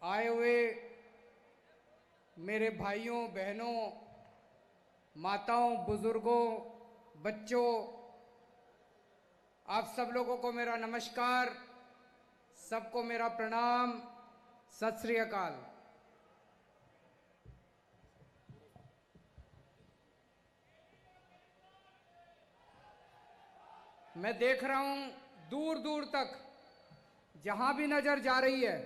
आए हुए मेरे भाइयों बहनों, माताओं, बुजुर्गों, बच्चों, आप सब लोगों को मेरा नमस्कार, सबको मेरा प्रणाम, सत श्री अकाल। मैं देख रहा हूं दूर दूर तक जहां भी नजर जा रही है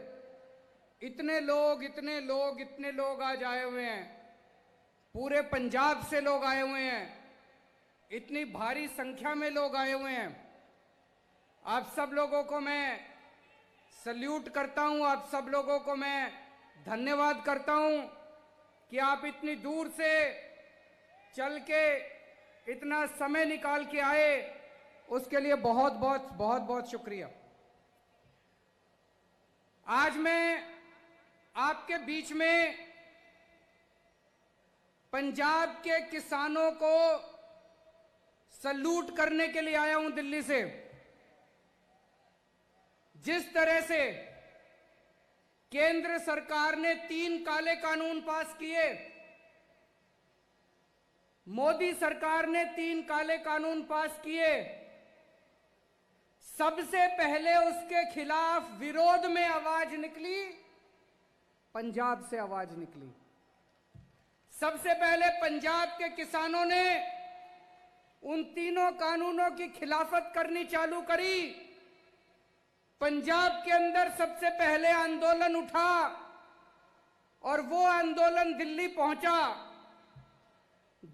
इतने लोग आज आए हुए हैं। पूरे पंजाब से लोग आए हुए हैं, इतनी भारी संख्या में लोग आए हुए हैं। आप सब लोगों को मैं सल्यूट करता हूं, आप सब लोगों को मैं धन्यवाद करता हूं कि आप इतनी दूर से चल के इतना समय निकाल के आए, उसके लिए बहुत बहुत शुक्रिया। आज मैं आपके बीच में पंजाब के किसानों को सल्यूट करने के लिए आया हूं दिल्ली से। जिस तरह से केंद्र सरकार ने 3 काले कानून पास किए, मोदी सरकार ने 3 काले कानून पास किए, सबसे पहले उसके खिलाफ विरोध में आवाज निकली, पंजाब से आवाज निकली। सबसे पहले पंजाब के किसानों ने उन तीनों कानूनों की खिलाफत करनी चालू करी। पंजाब के अंदर सबसे पहले आंदोलन उठा और वो आंदोलन दिल्ली पहुंचा।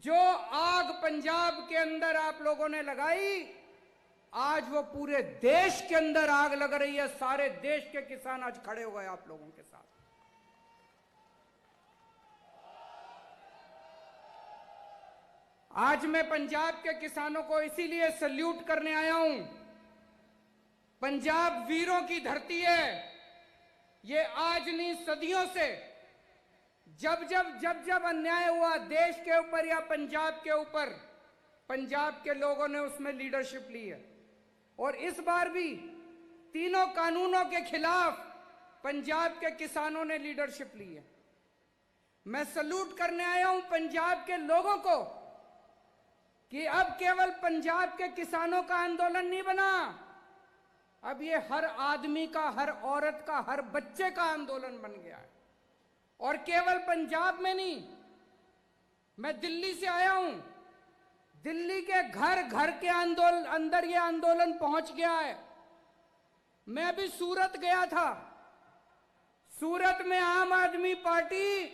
जो आग पंजाब के अंदर आप लोगों ने लगाई, आज वो पूरे देश के अंदर आग लग रही है। सारे देश के किसान आज खड़े हो गए आप लोगों के साथ। आज मैं पंजाब के किसानों को इसीलिए सल्यूट करने आया हूं। पंजाब वीरों की धरती है। ये आज नहीं, सदियों से जब अन्याय हुआ देश के ऊपर या पंजाब के ऊपर, पंजाब के लोगों ने उसमें लीडरशिप ली है। और इस बार भी तीनों कानूनों के खिलाफ पंजाब के किसानों ने लीडरशिप ली है। मैं सल्यूट करने आया हूं पंजाब के लोगों को कि अब केवल पंजाब के किसानों का आंदोलन नहीं बना, अब ये हर आदमी का, हर औरत का, हर बच्चे का आंदोलन बन गया है। और केवल पंजाब में नहीं, मैं दिल्ली से आया हूं, दिल्ली के घर घर के अंदर ये आंदोलन पहुंच गया है। मैं अभी सूरत गया था। सूरत में आम आदमी पार्टी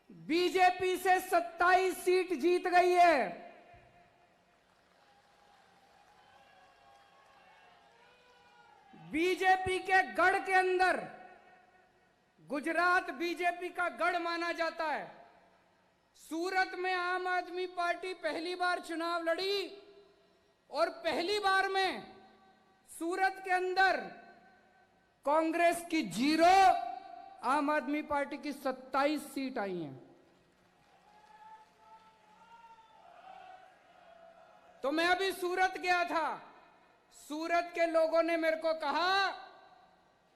बीजेपी से 27 सीट जीत गई है। बीजेपी के गढ़ के अंदर, गुजरात बीजेपी का गढ़ माना जाता है, सूरत में आम आदमी पार्टी पहली बार चुनाव लड़ी और पहली बार में सूरत के अंदर कांग्रेस की 0, आम आदमी पार्टी की 27 सीट आई हैं। तो मैं अभी सूरत गया था। सूरत के लोगों ने मेरे को कहा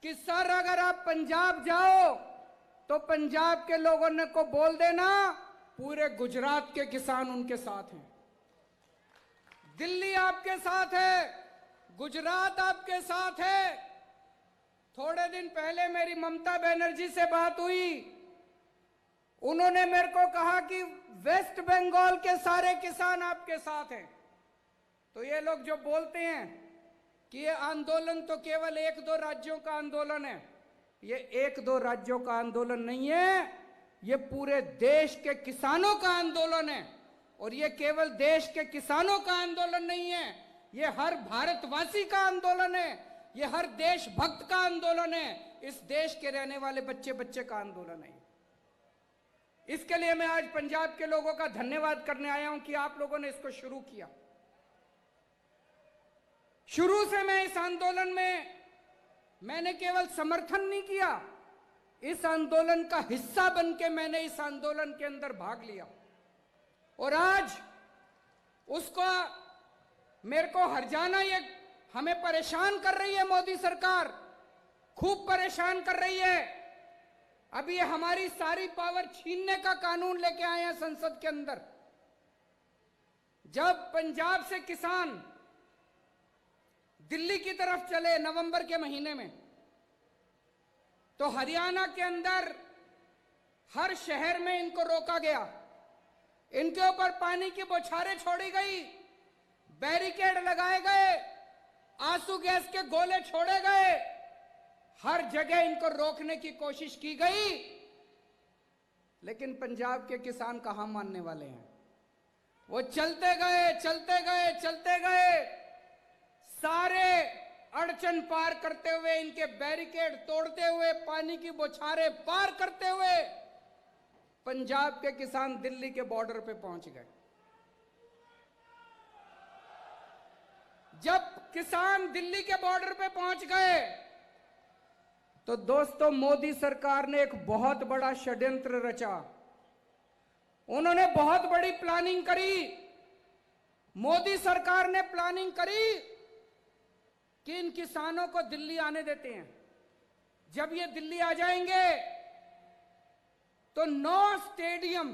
कि सर, अगर आप पंजाब जाओ तो पंजाब के लोगों ने को बोल देना पूरे गुजरात के किसान उनके साथ हैं। दिल्ली आपके साथ है, गुजरात आपके साथ है। थोड़े दिन पहले मेरी ममता बनर्जी से बात हुई। उन्होंने मेरे को कहा कि वेस्ट बंगाल के सारे किसान आपके साथ हैं। तो ये लोग जो बोलते हैं कि ये आंदोलन तो केवल 1-2 राज्यों का आंदोलन है, ये 1-2 राज्यों का आंदोलन नहीं है, ये पूरे देश के किसानों का आंदोलन है। और ये केवल देश के किसानों का आंदोलन नहीं है, ये हर भारतवासी का आंदोलन है, ये हर देशभक्त का आंदोलन है, इस देश के रहने वाले बच्चे बच्चे का आंदोलन है। इसके लिए मैं आज पंजाब के लोगों का धन्यवाद करने आया हूं कि आप लोगों ने इसको शुरू किया। शुरू से मैं इस आंदोलन में मैंने केवल समर्थन नहीं किया, इस आंदोलन का हिस्सा बनके मैंने इस आंदोलन के अंदर भाग लिया। और आज उसको मेरे को हर जाना, ये हमें परेशान कर रही है मोदी सरकार। खूब परेशान कर रही है। अब ये हमारी सारी पावर छीनने का कानून लेके आए हैं संसद के अंदर। जब पंजाब से किसान दिल्ली की तरफ चले नवंबर के महीने में, तो हरियाणा के अंदर हर शहर में इनको रोका गया, इनके ऊपर पानी की बौछारें छोड़ी गई, बैरिकेड लगाए गए, आंसू गैस के गोले छोड़े गए, हर जगह इनको रोकने की कोशिश की गई। लेकिन पंजाब के किसान कहां मानने वाले हैं? वो चलते गए चलते गए चलते गए, सारे अड़चन पार करते हुए, इनके बैरिकेड तोड़ते हुए, पानी की बौछारें पार करते हुए पंजाब के किसान दिल्ली के बॉर्डर पे पहुंच गए। जब किसान दिल्ली के बॉर्डर पे पहुंच गए तो दोस्तों मोदी सरकार ने एक बहुत बड़ा षड्यंत्र रचा। उन्होंने बहुत बड़ी प्लानिंग करी। मोदी सरकार ने प्लानिंग करी कि इन किसानों को दिल्ली आने देते हैं। जब ये दिल्ली आ जाएंगे तो 9 स्टेडियम,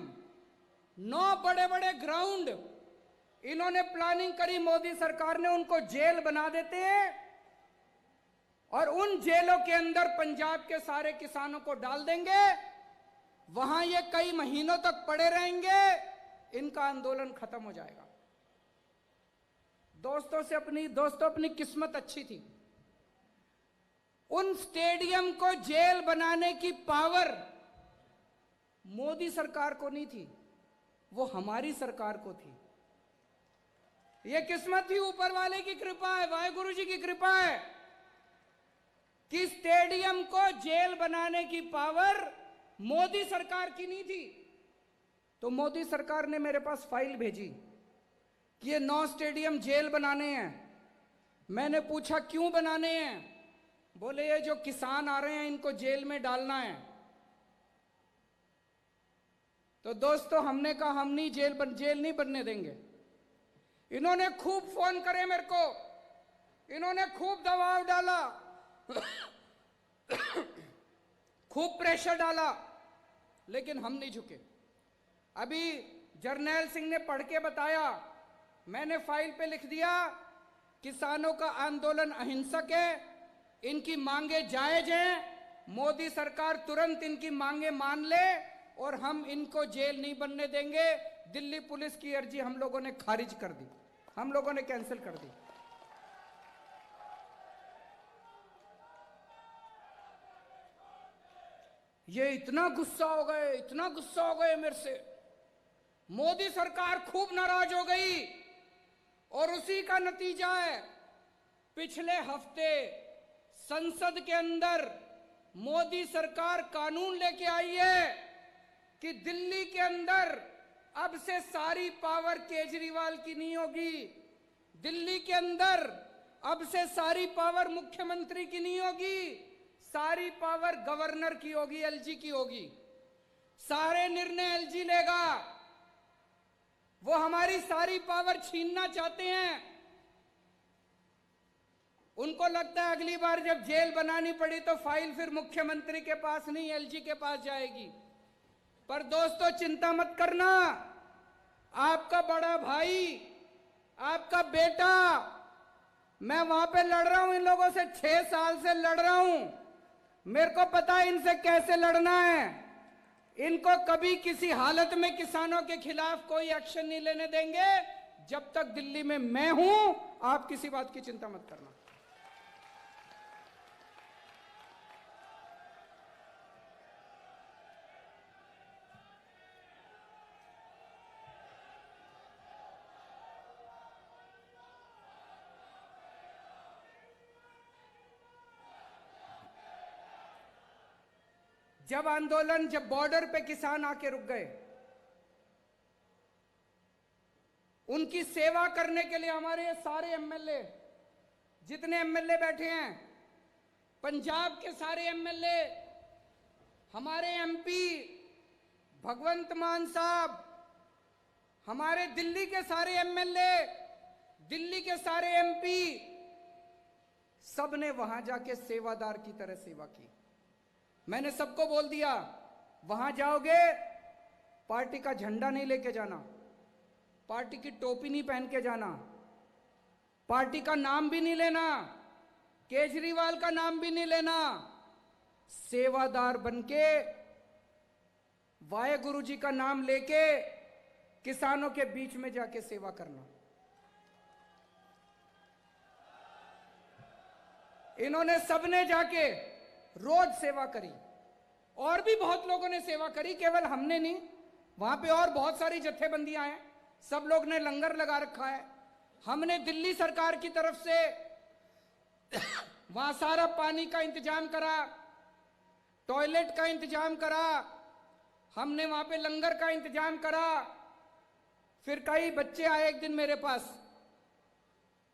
9 बड़े बड़े ग्राउंड इन्होंने प्लानिंग करी। मोदी सरकार ने उनको जेल बना देते हैं और उन जेलों के अंदर पंजाब के सारे किसानों को डाल देंगे। वहां ये कई महीनों तक पड़े रहेंगे, इनका आंदोलन खत्म हो जाएगा। दोस्तों अपनी किस्मत अच्छी थी। उन स्टेडियम को जेल बनाने की पावर मोदी सरकार को नहीं थी, वो हमारी सरकार को थी। ये किस्मत थी, ऊपर वाले की कृपा है, वाहेगुरु जी की कृपा है कि स्टेडियम को जेल बनाने की पावर मोदी सरकार की नहीं थी। तो मोदी सरकार ने मेरे पास फाइल भेजी कि ये 9 स्टेडियम जेल बनाने हैं। मैंने पूछा क्यों बनाने हैं? बोले ये जो किसान आ रहे हैं इनको जेल में डालना है। तो दोस्तों हमने कहा हम नहीं जेल नहीं बनने देंगे। इन्होंने खूब फोन करे मेरे को, इन्होंने खूब दबाव डाला, खूब प्रेशर डाला, लेकिन हम नहीं झुके। अभी जर्नैल सिंह ने पढ़ के बताया, मैंने फाइल पे लिख दिया किसानों का आंदोलन अहिंसक है, इनकी मांगे जायज हैं, मोदी सरकार तुरंत इनकी मांगे मान ले और हम इनको जेल नहीं बनने देंगे। दिल्ली पुलिस की अर्जी हम लोगों ने खारिज कर दी, हम लोगों ने कैंसिल कर दी। ये इतना गुस्सा हो गए, इतना गुस्सा हो गए मेरे से, मोदी सरकार खूब नाराज हो गई। और उसी का नतीजा है पिछले हफ्ते संसद के अंदर मोदी सरकार कानून लेके आई है कि दिल्ली के अंदर अब से सारी पावर केजरीवाल की नहीं होगी। दिल्ली के अंदर अब से सारी पावर मुख्यमंत्री की नहीं होगी, सारी पावर गवर्नर की होगी, एलजी की होगी। सारे निर्णय एलजी लेगा। वो हमारी सारी पावर छीनना चाहते हैं। उनको लगता है अगली बार जब जेल बनानी पड़ी तो फाइल फिर मुख्यमंत्री के पास नहीं एलजी के पास जाएगी। पर दोस्तों चिंता मत करना, आपका बड़ा भाई, आपका बेटा, मैं वहां पे लड़ रहा हूं इन लोगों से, 6 साल से लड़ रहा हूं। मेरे को पता है इनसे कैसे लड़ना है। इनको कभी किसी हालत में किसानों के खिलाफ कोई एक्शन नहीं लेने देंगे। जब तक दिल्ली में मैं हूं, आप किसी बात की चिंता मत करना। जब बॉर्डर पे किसान आके रुक गए, उनकी सेवा करने के लिए हमारे सारे एमएलए, जितने एमएलए बैठे हैं, पंजाब के सारे एमएलए, हमारे एमपी भगवंत मान साहब, हमारे दिल्ली के सारे एमएलए, दिल्ली के सारे एमपी, सबने वहां जाके सेवादार की तरह सेवा की। मैंने सबको बोल दिया, वहां जाओगे पार्टी का झंडा नहीं लेके जाना, पार्टी की टोपी नहीं पहन के जाना, पार्टी का नाम भी नहीं लेना, केजरीवाल का नाम भी नहीं लेना। सेवादार बनके वाहेगुरु जी का नाम लेके किसानों के बीच में जाके सेवा करना। इन्होंने सबने जाके रोज सेवा करी और भी बहुत लोगों ने सेवा करी, केवल हमने नहीं। वहां पे और बहुत सारी जत्थेबंदियां हैं, सब लोग ने लंगर लगा रखा है। हमने दिल्ली सरकार की तरफ से वहां सारा पानी का इंतजाम करा, टॉयलेट का इंतजाम करा, हमने वहां पे लंगर का इंतजाम करा। फिर कई बच्चे आए एक दिन मेरे पास,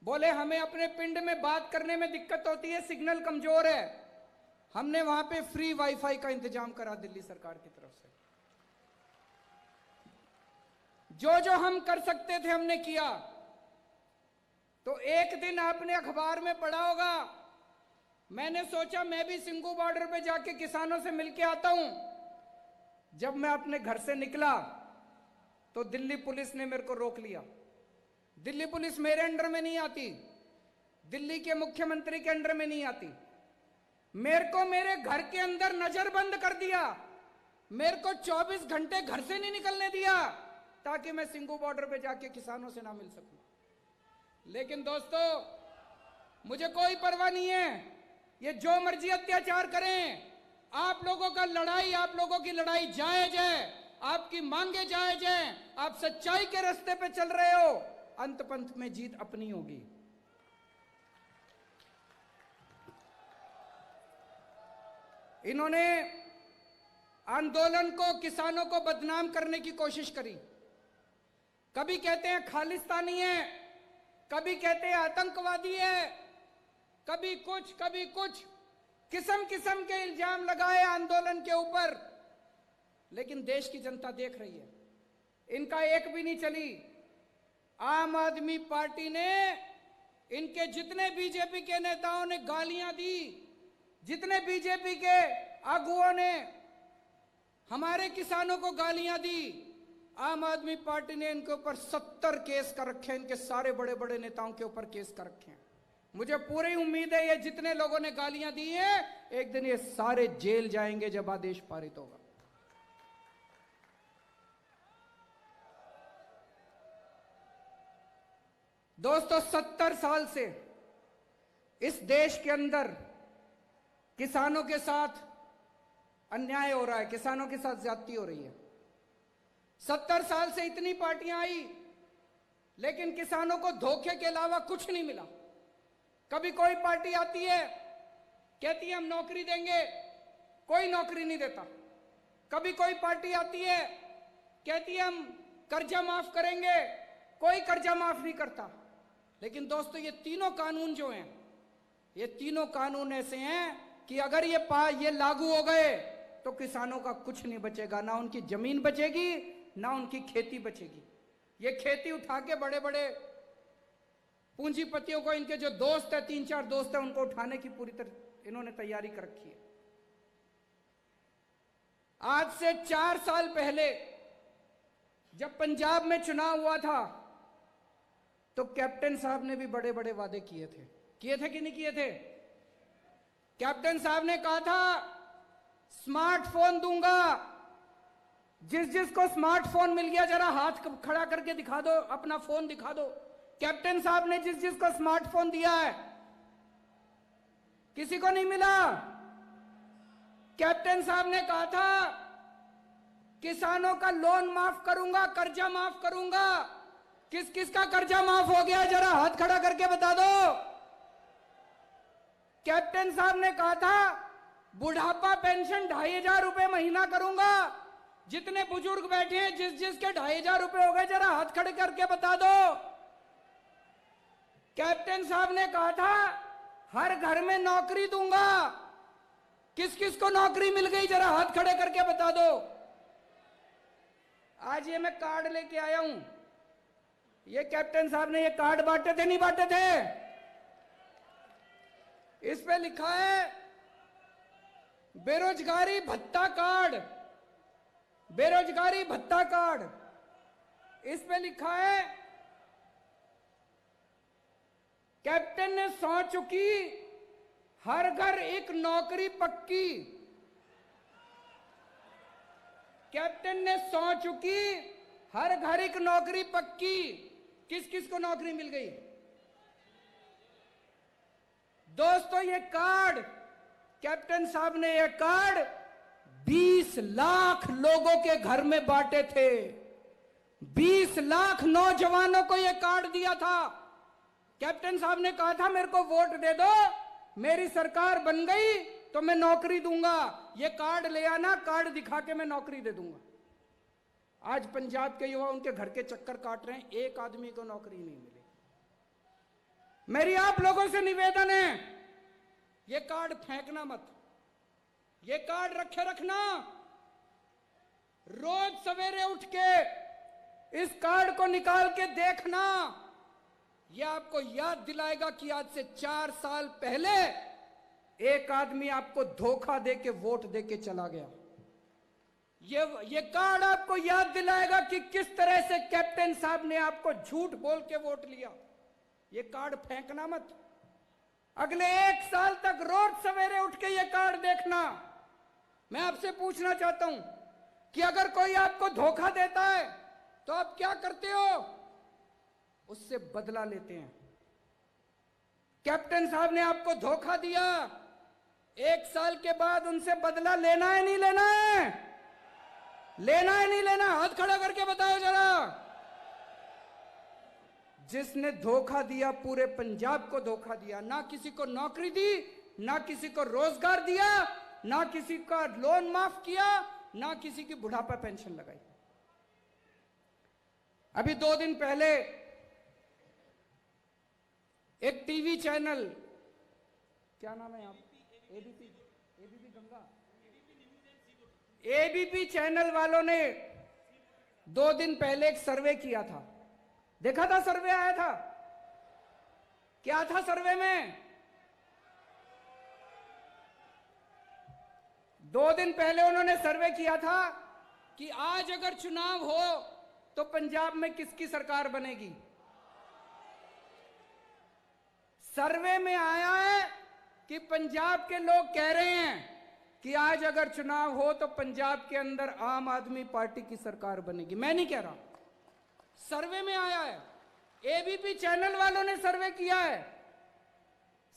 बोले हमें अपने पिंड में बात करने में दिक्कत होती है, सिग्नल कमजोर है। हमने वहां पे फ्री वाईफाई का इंतजाम करा दिल्ली सरकार की तरफ से। जो जो हम कर सकते थे हमने किया। तो एक दिन आपने अखबार में पढ़ा होगा, मैंने सोचा मैं भी सिंगू बॉर्डर पे जाके किसानों से मिलके आता हूं। जब मैं अपने घर से निकला तो दिल्ली पुलिस ने मेरे को रोक लिया। दिल्ली पुलिस मेरे अंडर में नहीं आती, दिल्ली के मुख्यमंत्री के अंडर में नहीं आती। मेरे को मेरे घर के अंदर नजरबंद कर दिया, मेरे को 24 घंटे घर से नहीं निकलने दिया ताकि मैं सिंगू बॉर्डर पे जाके किसानों से ना मिल सकूं। लेकिन दोस्तों, मुझे कोई परवाह नहीं है, ये जो मर्जी अत्याचार करें, आप लोगों का लड़ाई, आप लोगों की लड़ाई जायज है, आपकी मांगे जायज हैं, आप सच्चाई के रास्ते पे चल रहे हो, अंत पंत में जीत अपनी होगी। इन्होंने आंदोलन को, किसानों को बदनाम करने की कोशिश करी। कभी कहते हैं खालिस्तानी है, कभी कहते हैं आतंकवादी है, कभी कुछ कभी कुछ, किस्म किस्म के इल्जाम लगाए आंदोलन के ऊपर। लेकिन देश की जनता देख रही है, इनका एक भी नहीं चली। आम आदमी पार्टी ने, इनके जितने बीजेपी के नेताओं ने गालियां दी, जितने बीजेपी के आगुओं ने हमारे किसानों को गालियां दी, आम आदमी पार्टी ने इनके ऊपर 70 केस कर रखे हैं, इनके सारे बड़े बड़े नेताओं के ऊपर केस कर रखे हैं। मुझे पूरी उम्मीद है ये जितने लोगों ने गालियां दी हैं, एक दिन ये सारे जेल जाएंगे जब आदेश पारित होगा। दोस्तों, 70 साल से इस देश के अंदर किसानों के साथ अन्याय हो रहा है, किसानों के साथ ज्यादती हो रही है। 70 साल से इतनी पार्टियां आई, लेकिन किसानों को धोखे के अलावा कुछ नहीं मिला। कभी कोई पार्टी आती है, कहती है हम नौकरी देंगे, कोई नौकरी नहीं देता। कभी कोई पार्टी आती है, कहती है हम कर्जा माफ करेंगे, कोई कर्जा माफ नहीं करता। लेकिन दोस्तों, ये तीनों कानून जो हैं, ये तीनों कानून ऐसे हैं कि अगर ये लागू हो गए तो किसानों का कुछ नहीं बचेगा, ना उनकी जमीन बचेगी, ना उनकी खेती बचेगी। ये खेती उठा के बड़े बड़े पूंजीपतियों को, इनके जो दोस्त है, 3-4 दोस्त है, उनको उठाने की पूरी तरह इन्होंने तैयारी कर रखी है। आज से 4 साल पहले जब पंजाब में चुनाव हुआ था, तो कैप्टन साहब ने भी बड़े बड़े वादे किए थे कि नहीं किए थे? कैप्टन साहब ने कहा था स्मार्टफोन दूंगा, जिसको स्मार्टफोन मिल गया जरा हाथ खड़ा करके दिखा दो, अपना फोन दिखा दो। कैप्टन साहब ने जिसको स्मार्टफोन दिया है, किसी को नहीं मिला। कैप्टन साहब ने कहा था किसानों का लोन माफ करूंगा, कर्जा माफ करूंगा। किस किस का कर्जा माफ हो गया, जरा हाथ खड़ा करके बता दो। कैप्टन साहब ने कहा था बुढ़ापा पेंशन 2500 रुपए महीना करूंगा। जितने बुजुर्ग बैठे हैं, जिसके 2500 रुपए हो गए, जरा हाथ खड़े करके बता दो। कैप्टन साहब ने कहा था हर घर में नौकरी दूंगा। किस किस को नौकरी मिल गई, जरा हाथ खड़े करके बता दो। आज ये मैं कार्ड लेके आया हूं, ये कैप्टन साहब ने ये कार्ड बांटे थे, नहीं बांटे थे? इस पे लिखा है बेरोजगारी भत्ता कार्ड, बेरोजगारी भत्ता कार्ड। इस पे लिखा है कैप्टन ने सौं चुकी, हर घर एक नौकरी पक्की। कैप्टन ने सौं चुकी, हर घर एक नौकरी पक्की। किस किस को नौकरी मिल गई दोस्तों? ये कार्ड, कैप्टन साहब ने ये कार्ड 20 लाख लोगों के घर में बांटे थे। 20 लाख नौजवानों को ये कार्ड दिया था। कैप्टन साहब ने कहा था मेरे को वोट दे दो, मेरी सरकार बन गई तो मैं नौकरी दूंगा। ये कार्ड ले आना, कार्ड दिखा के मैं नौकरी दे दूंगा। आज पंजाब के युवा उनके घर के चक्कर काट रहे हैं, एक आदमी को नौकरी नहीं मिली। मेरी आप लोगों से निवेदन है, ये कार्ड फेंकना मत, ये कार्ड रखे रखना। रोज सवेरे उठ के इस कार्ड को निकाल के देखना। यह आपको याद दिलाएगा कि आज से 4 साल पहले एक आदमी आपको धोखा देके वोट देके चला गया। ये कार्ड आपको याद दिलाएगा कि किस तरह से कैप्टन साहब ने आपको झूठ बोल के वोट लिया। ये कार्ड फेंकना मत। अगले 1 साल तक रोज सवेरे उठ के ये कार्ड देखना। मैं आपसे पूछना चाहता हूं कि अगर कोई आपको धोखा देता है तो आप क्या करते हो? उससे बदला लेते हैं। कैप्टन साहब ने आपको धोखा दिया, 1 साल के बाद उनसे बदला लेना है नहीं लेना है? लेना है नहीं लेना? हाथ खड़ा करके बताओ जरा। जिसने धोखा दिया, पूरे पंजाब को धोखा दिया। ना किसी को नौकरी दी, ना किसी को रोजगार दिया, ना किसी का लोन माफ किया, ना किसी की बुढ़ापा पेंशन लगाई। अभी 2 दिन पहले एक टीवी चैनल, क्या नाम है आप? एबीपी गंगा, एबीपी चैनल वालों ने 2 दिन पहले एक सर्वे किया था। देखा था? सर्वे आया था। क्या था सर्वे में? 2 दिन पहले उन्होंने सर्वे किया था कि आज अगर चुनाव हो तो पंजाब में किसकी सरकार बनेगी। सर्वे में आया है कि पंजाब के लोग कह रहे हैं कि आज अगर चुनाव हो तो पंजाब के अंदर आम आदमी पार्टी की सरकार बनेगी। मैं नहीं कह रहा, सर्वे में आया है। एबीपी चैनल वालों ने सर्वे किया है।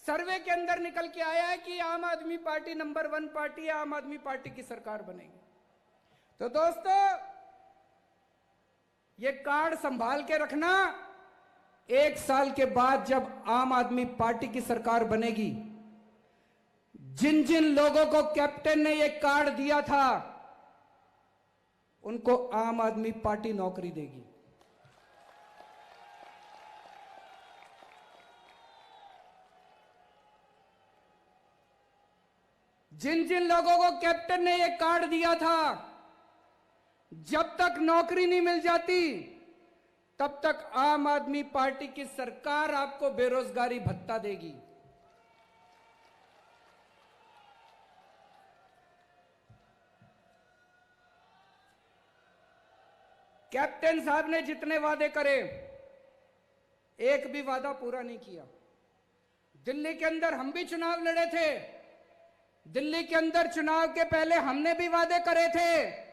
सर्वे के अंदर निकल के आया है कि आम आदमी पार्टी नंबर 1 पार्टी है, आम आदमी पार्टी की सरकार बनेगी। तो दोस्तों, ये कार्ड संभाल के रखना। 1 साल के बाद जब आम आदमी पार्टी की सरकार बनेगी, जिन जिन लोगों को कैप्टन ने ये कार्ड दिया था उनको आम आदमी पार्टी नौकरी देगी। जिन जिन लोगों को कैप्टन ने ये कार्ड दिया था, जब तक नौकरी नहीं मिल जाती तब तक आम आदमी पार्टी की सरकार आपको बेरोजगारी भत्ता देगी। कैप्टन साहब ने जितने वादे करे, एक भी वादा पूरा नहीं किया। दिल्ली के अंदर हम भी चुनाव लड़े थे। दिल्ली के अंदर चुनाव के पहले हमने भी वादे करे थे।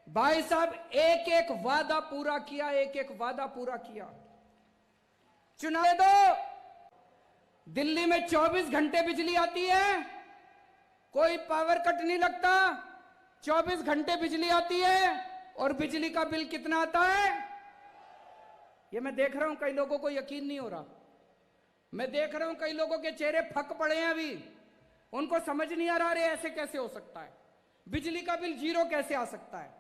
भाई साहब, एक एक वादा पूरा किया, एक एक वादा पूरा किया। चुनाव दो, दिल्ली में 24 घंटे बिजली आती है, कोई पावर कट नहीं लगता। 24 घंटे बिजली आती है और बिजली का बिल कितना आता है? ये मैं देख रहा हूं कई लोगों को यकीन नहीं हो रहा। मैं देख रहा हूं कई लोगों के चेहरे फक पड़े हैं अभी। उनको समझ नहीं आ रहा, अरे ऐसे कैसे हो सकता है, बिजली का बिल 0 कैसे आ सकता है।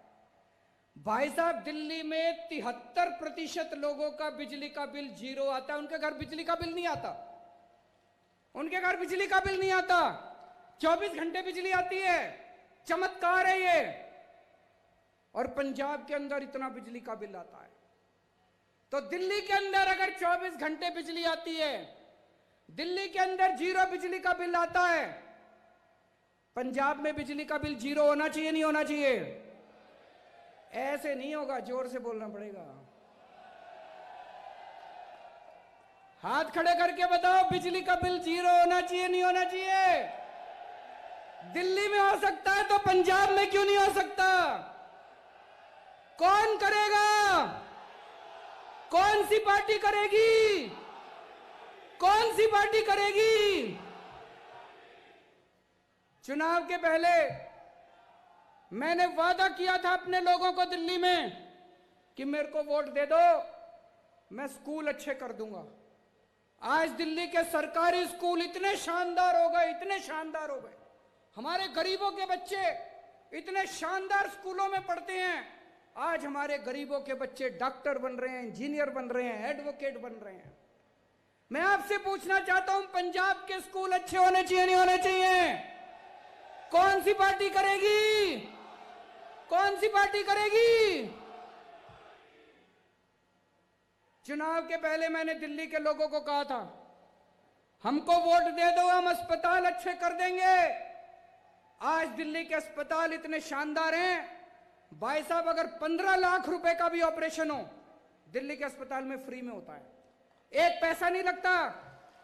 भाई साहब, दिल्ली में 73% लोगों का बिजली का बिल 0 आता है। उनके घर बिजली का बिल नहीं आता, उनके घर बिजली का बिल नहीं आता। 24 घंटे बिजली आती है, चमत्कार है ये। और पंजाब के अंदर इतना बिजली का बिल आता है। तो दिल्ली के अंदर अगर 24 घंटे बिजली आती है दिल्ली के अंदर 0 बिजली का बिल आता है, पंजाब में बिजली का बिल 0 होना चाहिए, नहीं होना चाहिए? ऐसे नहीं होगा, जोर से बोलना पड़ेगा। हाथ खड़े करके बताओ, बिजली का बिल 0 होना चाहिए, नहीं होना चाहिए? दिल्ली में हो सकता है तो पंजाब में क्यों नहीं हो सकता? कौन करेगा? कौन सी पार्टी करेगी? कौन सी पार्टी करेगी? चुनाव के पहले मैंने वादा किया था अपने लोगों को दिल्ली में कि मेरे को वोट दे दो, मैं स्कूल अच्छे कर दूंगा। आज दिल्ली के सरकारी स्कूल इतने शानदार हो गए, इतने शानदार हो गए। हमारे गरीबों के बच्चे इतने शानदार स्कूलों में पढ़ते हैं। आज हमारे गरीबों के बच्चे डॉक्टर बन रहे हैं, इंजीनियर बन रहे हैं, एडवोकेट बन रहे हैं। मैं आपसे पूछना चाहता हूं, पंजाब के स्कूल अच्छे होने चाहिए, नहीं होने चाहिए? कौन सी पार्टी करेगी? कौन सी पार्टी करेगी? चुनाव के पहले मैंने दिल्ली के लोगों को कहा था, हमको वोट दे दो, हम अस्पताल अच्छे कर देंगे। आज दिल्ली के अस्पताल इतने शानदार हैं, भाई साहब, अगर 15 लाख रुपए का भी ऑपरेशन हो दिल्ली के अस्पताल में फ्री में होता है, एक पैसा नहीं लगता,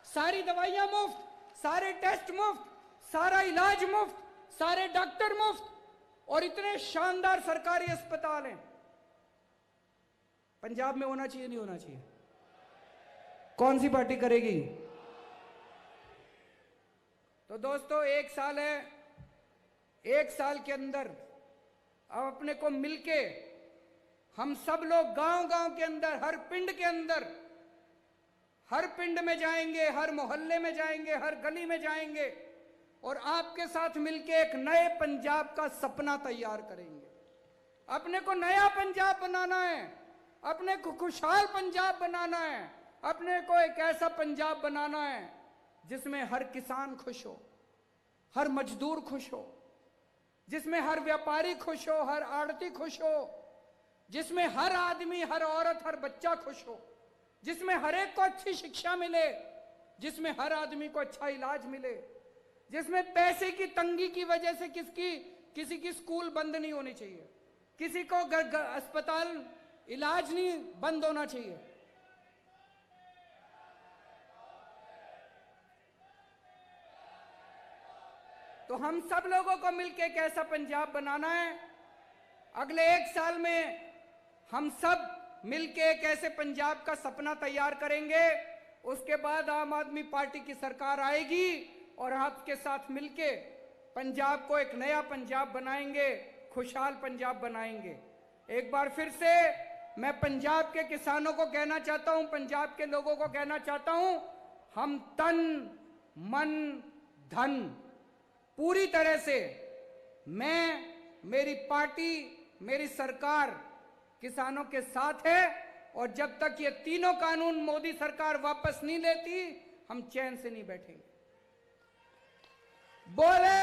सारी दवाइयां मुफ्त, सारे टेस्ट मुफ्त, सारा इलाज मुफ्त, सारे डॉक्टर मुफ्त, और इतने शानदार सरकारी अस्पताल हैं। पंजाब में होना चाहिए, नहीं होना चाहिए? कौन सी पार्टी करेगी? तो दोस्तों, 1 साल है, 1 साल के अंदर अब अपने को मिलके हम सब लोग गांव-गांव के अंदर, हर पिंड के अंदर, हर पिंड में जाएंगे, हर मोहल्ले में जाएंगे, हर गली में जाएंगे और आपके साथ मिलके एक नए पंजाब का सपना तैयार करेंगे। अपने को नया पंजाब बनाना है, अपने को खुशहाल पंजाब बनाना है, अपने को एक ऐसा पंजाब बनाना है जिसमें हर किसान खुश हो, हर मजदूर खुश हो, जिसमें हर व्यापारी खुश हो, हर आड़ती खुश हो, जिसमें हर आदमी, हर औरत, हर बच्चा खुश हो, जिसमें हर एक को अच्छी शिक्षा मिले, जिसमें हर आदमी को अच्छा इलाज मिले, जिसमें पैसे की तंगी की वजह से किसी की स्कूल बंद नहीं होनी चाहिए, किसी को अस्पताल इलाज नहीं बंद होना चाहिए। तो हम सब लोगों को मिलकर एक ऐसा पंजाब बनाना है। अगले 1 साल में हम सब मिलकर एक ऐसे पंजाब का सपना तैयार करेंगे। उसके बाद आम आदमी पार्टी की सरकार आएगी और आपके साथ मिलके पंजाब को एक नया पंजाब बनाएंगे, खुशहाल पंजाब बनाएंगे। एक बार फिर से मैं पंजाब के किसानों को कहना चाहता हूं, पंजाब के लोगों को कहना चाहता हूं, हम तन मन धन पूरी तरह से, मैं, मेरी पार्टी, मेरी सरकार किसानों के साथ है। और जब तक ये तीनों कानून मोदी सरकार वापस नहीं लेती, हम चैन से नहीं बैठेंगे। बोले